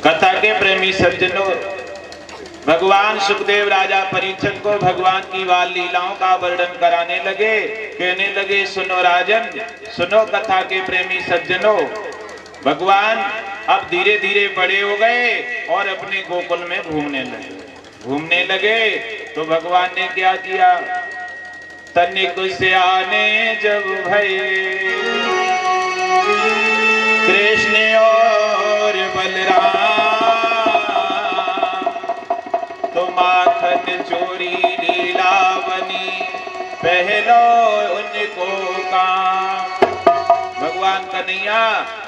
कथा के प्रेमी सज्जनों, भगवान सुखदेव राजा परीक्षित को भगवान की बाल लीलाओं का वर्णन कराने लगे। कहने लगे, सुनो राजन, सुनो कथा के प्रेमी सज्जनों, भगवान अब धीरे धीरे बड़े हो गए और अपने गोकुल में घूमने लगे। तो भगवान ने क्या किया, तनिक सियाने जब भये कृष्ण और बलराम, तो माखन चोरी लीला बनी पहलो उनको काम। भगवान कन्हैया,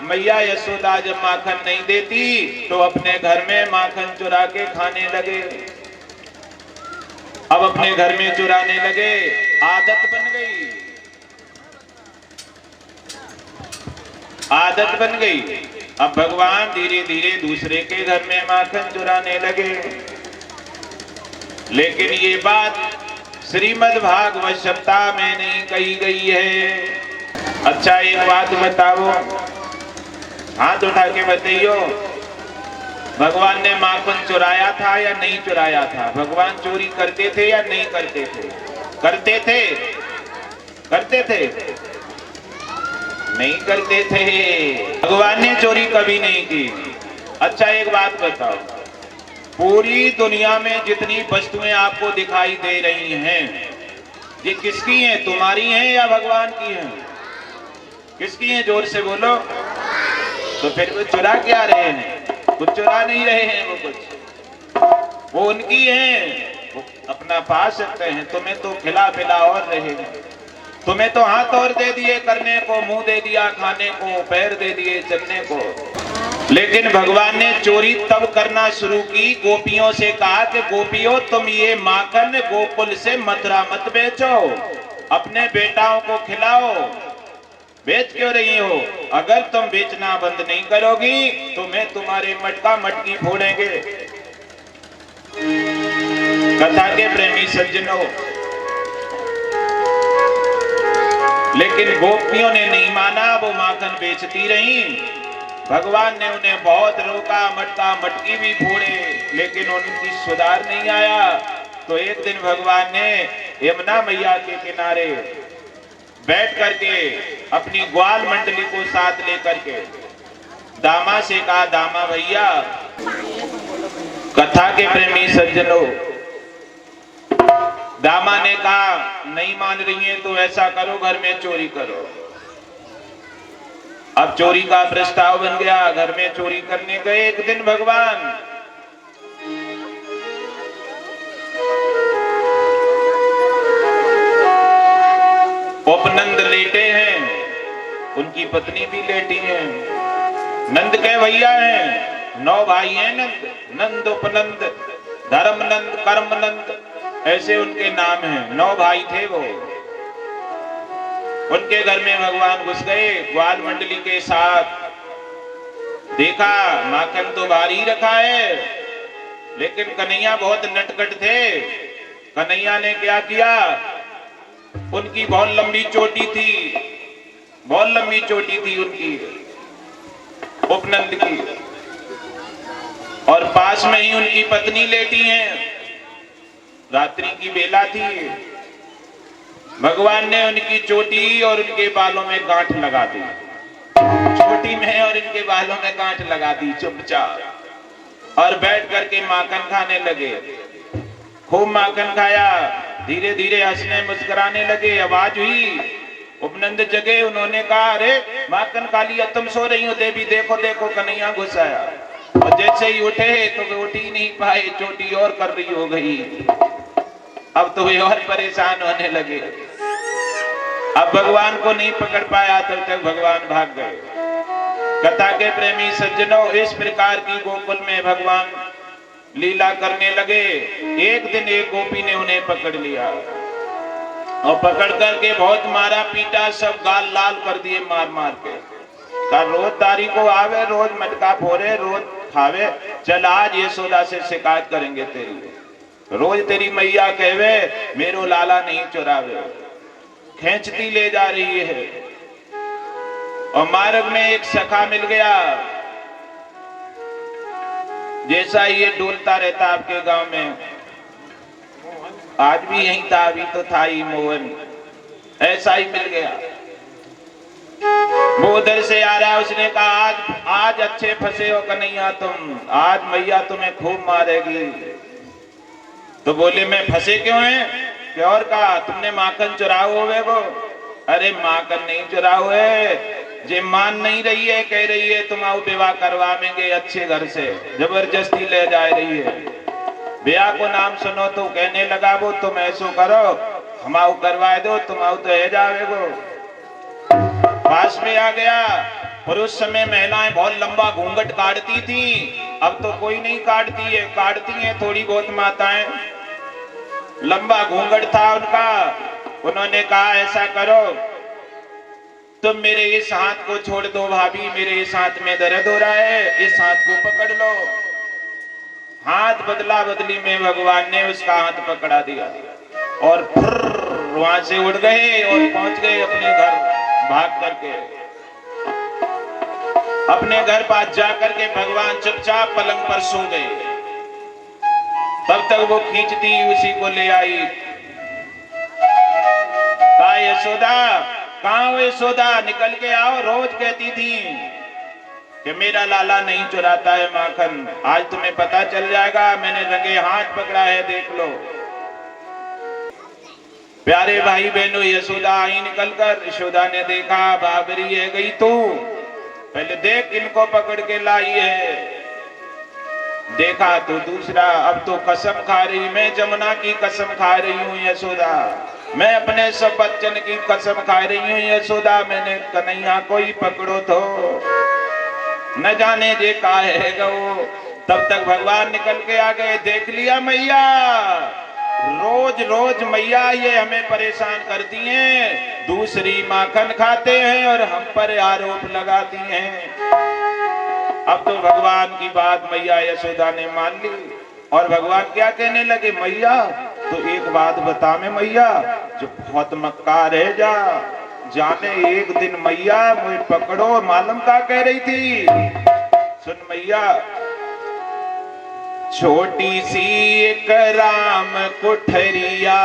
मैया यशोदा जब माखन नहीं देती तो अपने घर में माखन चुरा के खाने लगे। अब अपने घर में चुराने लगे, आदत बन गई, आदत बन गई। अब भगवान धीरे धीरे दूसरे के घर में माखन चुराने लगे। लेकिन ये बात श्रीमद् भागवत सप्ताह में नहीं कही गई है। अच्छा एक बात बताओ, हाथ उठा के बताइयो, भगवान ने माखन चुराया था या नहीं चुराया था? भगवान चोरी करते थे या नहीं करते थे? करते थे, करते थे, नहीं करते थे। भगवान ने चोरी कभी नहीं की। अच्छा एक बात बताओ, पूरी दुनिया में जितनी वस्तुएं आपको दिखाई दे रही हैं, ये किसकी हैं? तुम्हारी हैं या भगवान की हैं? किसकी हैं? जोर से बोलो। तो फिर वो चुरा क्या रहे हैं? कुछ चुरा नहीं रहे हैं, वो कुछ, वो उनकी हैं, वो अपना पा सकते हैं। तुम्हें तो खिला पिला और रहे हैं, तुम्हें तो हाथ और दे दिए करने को, मुंह दे दिया खाने को, पैर दे दिए चलने को। लेकिन भगवान ने चोरी तब करना शुरू की, गोपियों से कहा कि गोपियों, तुम ये माखन गोकुल से मथुरा मत बेचो, अपने बेटाओं को खिलाओ। बेच क्यों रही हो? अगर तुम बेचना बंद नहीं करोगी तो मैं तुम्हारे मटका मटकी फोड़ेंगे। कथा के प्रेमी सज्जनों, लेकिन गोपियों ने नहीं माना, वो माखन बेचती रही। भगवान ने उन्हें बहुत रोका, मटका मटकी भी फोड़े, लेकिन उनकी सुधार नहीं आया। तो एक दिन भगवान ने यमुना मैया के किनारे बैठ करके अपनी ग्वाल मंडली को साथ लेकर के दामा से कहा, दामा भैया, कथा के प्रेमी सज्जनों, दामा ने कहा नहीं मान रही है तो ऐसा करो, घर में चोरी करो। अब चोरी का प्रस्ताव बन गया, घर में चोरी करने गए एक दिन भगवान। उपनंद लेटे हैं, उनकी पत्नी भी लेटी है। नंद के भैया हैं, 9 भाई हैं नंद, नंद, उपनंद, धर्मनंद, कर्मनंद, ऐसे उनके नाम हैं। 9 भाई थे वो। उनके घर में भगवान घुस गए ग्वाल मंडली के साथ। देखा माखन तो भारी रखा है, लेकिन कन्हैया बहुत नटखट थे। कन्हैया ने क्या किया, उनकी बहुत लंबी चोटी थी, बहुत लंबी चोटी थी उनकी, उपनंद की, और पास में ही उनकी पत्नी लेटी हैं। रात्रि की बेला थी। भगवान ने उनकी चोटी और उनके बालों में गांठ लगा दी, चोटी में और इनके बालों में गांठ लगा दी चुपचाप, और बैठ करके माखन खाने लगे। खूब माखन खाया, धीरे धीरे हंसने मुस्कुराने लगे। आवाज हुई, उपनंद जगे, उन्होंने कहा, अरे माखन खा लिया, तुम सो रही हो देवी, देखो देखो कन्हैया घुस आया। और जैसे ही उठे तो वे उठ ही नहीं पाए, चोटी और कर रही हो गई। अब तो वे और परेशान होने लगे। अब भगवान को नहीं पकड़ पाया, तब तक भगवान भाग गए। कथा के प्रेमी सज्जनों, इस प्रकार की गोकुल में भगवान लीला करने लगे। एक दिन एक गोपी ने उन्हें पकड़ लिया और पकड़ करके बहुत मारा पीटा, सब गाल लाल कर दिए मार मार के। कहा रोज तारी को आवे, रोज मटका फोड़े, रोज खावे, चल आज यशोदा से शिकायत करेंगे तेरी। रोज तेरी मैया कहवे मेरो लाला नहीं चुरावे, खींचती ले जा रही है। और मार्ग में एक सखा मिल गया, जैसा ये डोलता रहता आपके गांव में, आज भी यहीं था, अभी तो था ही मोहन, ऐसा ही मिल गया। वो उधर से आ रहा है, उसने कहा आज आज अच्छे फंसे हो कन्हैया तुम, आज मैया तुम्हें खूब मारेगी। तो बोले मैं फंसे क्यों है? कि और कहा तुमने माखन चुराओ हुए वो? अरे माखन नहीं चुराओ है, जे मान नहीं रही है, कह रही है तुम आओ विवाह करवाएंगे अच्छे घर से, जबरदस्ती ले जा रही है। ब्याह को नाम सुनो तो कहने लगा वो तुम ऐसो करो, हम आओ करवाए दो, तुम आओ तो है जावे वो। पास में आ गया। और उस समय महिलाएं बहुत लंबा घूंघट काटती थी, अब तो कोई नहीं काटती है, काटती हैं थोड़ी बहुत माताएं। लंबा घूंघट था उनका। उन्होंने कहा ऐसा करो, तुम मेरे इस हाथ को छोड़ दो भाभी, मेरे इस हाथ में दर्द हो रहा है, इस हाथ को पकड़ लो। हाथ बदला बदली में भगवान ने उसका हाथ पकड़ा दिया और फिर वहां से उड़ गए और पहुंच गए अपने घर, भाग करके अपने घर पास जाकर के भगवान चुपचाप पलंग पर सो गए। तब तक वो खींचती उसी को ले आई। कहा यशोदा, कहां हो यशोदा, निकल के आओ। रोज कहती थी कि मेरा लाला नहीं चुराता है माखन, आज तुम्हें पता चल जाएगा, मैंने रंगे हाथ पकड़ा है, देख लो। प्यारे भाई बहनों, यशोदा आई निकलकर। यशोदा ने देखा बाबरी है गई तू, पहले देख इनको पकड़ के लाई है। देखा तो दूसरा, अब तो कसम खा रही, मैं जमुना की कसम खा रही हूँ यशोदा, मैं अपने सब बच्चन की कसम खा रही हूँ यशोदा, मैंने कन्हैया को ही पकड़ो तो न जाने जे का है गो। तब तक भगवान निकल के आ गए। देख लिया मैया, रोज रोज मैया ये हमें परेशान करती हैं, दूसरी माखन खाते हैं और हम पर आरोप लगाती हैं। अब तो भगवान की बात मैया यशोदा ने मान ली और भगवान क्या कहने लगे, मैया तो एक बात बता में मैया, जो बहुत मक्कार है जा, जाने एक दिन मैया मुझे पकड़ो, मालूम क्या कह रही थी? सुन मैया, छोटी सी एक राम कुठरिया,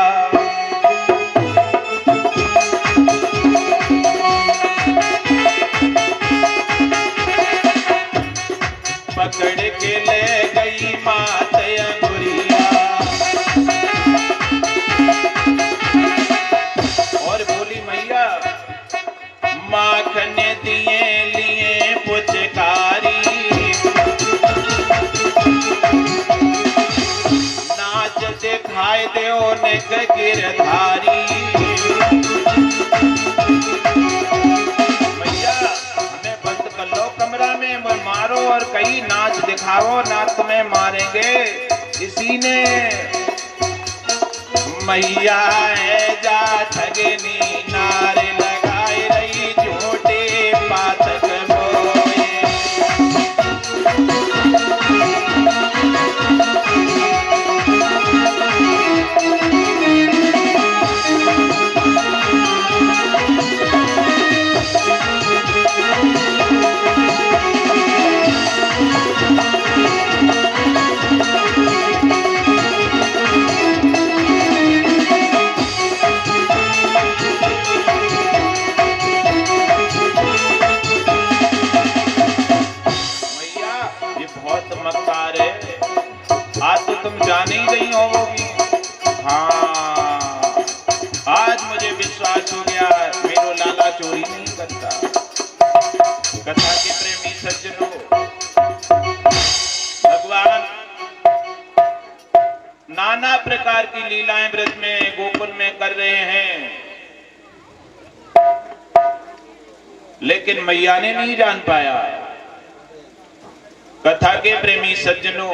पकड़ के ले गई मात अंगुरिया, और बोली मैया माखन दिए लिए पुचकारी, नाच दिखाए दो निक गिरधारी। भैया हमें बंद कर लो कमरा में, मारो और कहीं नाच दिखाओ, ना तुम्हें मारेंगे इसी ने। मैया है जा ठगनी, नारे लगाए रही झूठे पातक बोए। आज तो तुम जान ही नहीं होगी। हाँ, आज मुझे विश्वास हो गया, मेरो लाला चोरी नहीं करता। कथा के प्रेमी सज्जनों, भगवान नाना प्रकार की लीलाएं ब्रज में गोकुल में कर रहे हैं, लेकिन मैया ने नहीं जान पाया। कथा के प्रेमी सज्जनों,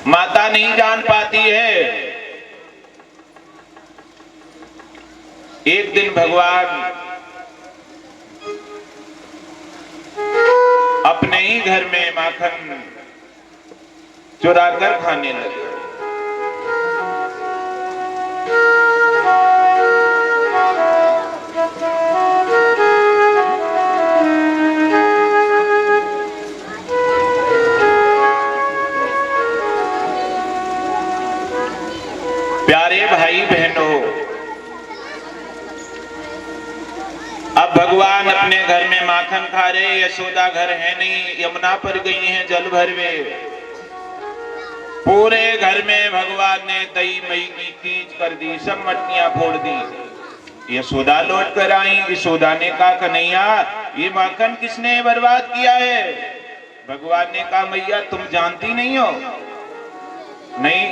माता नहीं जान पाती है। एक दिन भगवान अपने ही घर में माखन चुरा कर खाने लगे। अपने घर में माखन खा रहे, यशोदा घर है नहीं, यमुना पर गई हैं जल भरवे। पूरे घर में भगवान ने दही मई की खींच कर दी, सब मटकियां फोड़ दी। यशोदा लौट कर आई। यशोदा ने कहा कन्हैया ये माखन किसने बर्बाद किया है? भगवान ने कहा मैया तुम जानती नहीं हो? नहीं,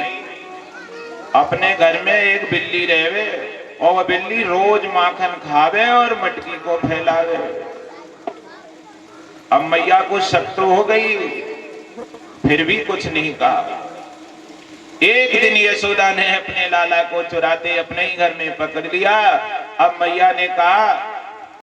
अपने घर में एक बिल्ली रहवे और वह बिल्ली रोज माखन खावे और मटकी को फैलावे। अब मैया को शक तो हो गई, फिर भी कुछ नहीं कहा। एक दिन यशोदा ने अपने लाला को चुराते अपने ही घर में पकड़ लिया। अब मैया ने कहा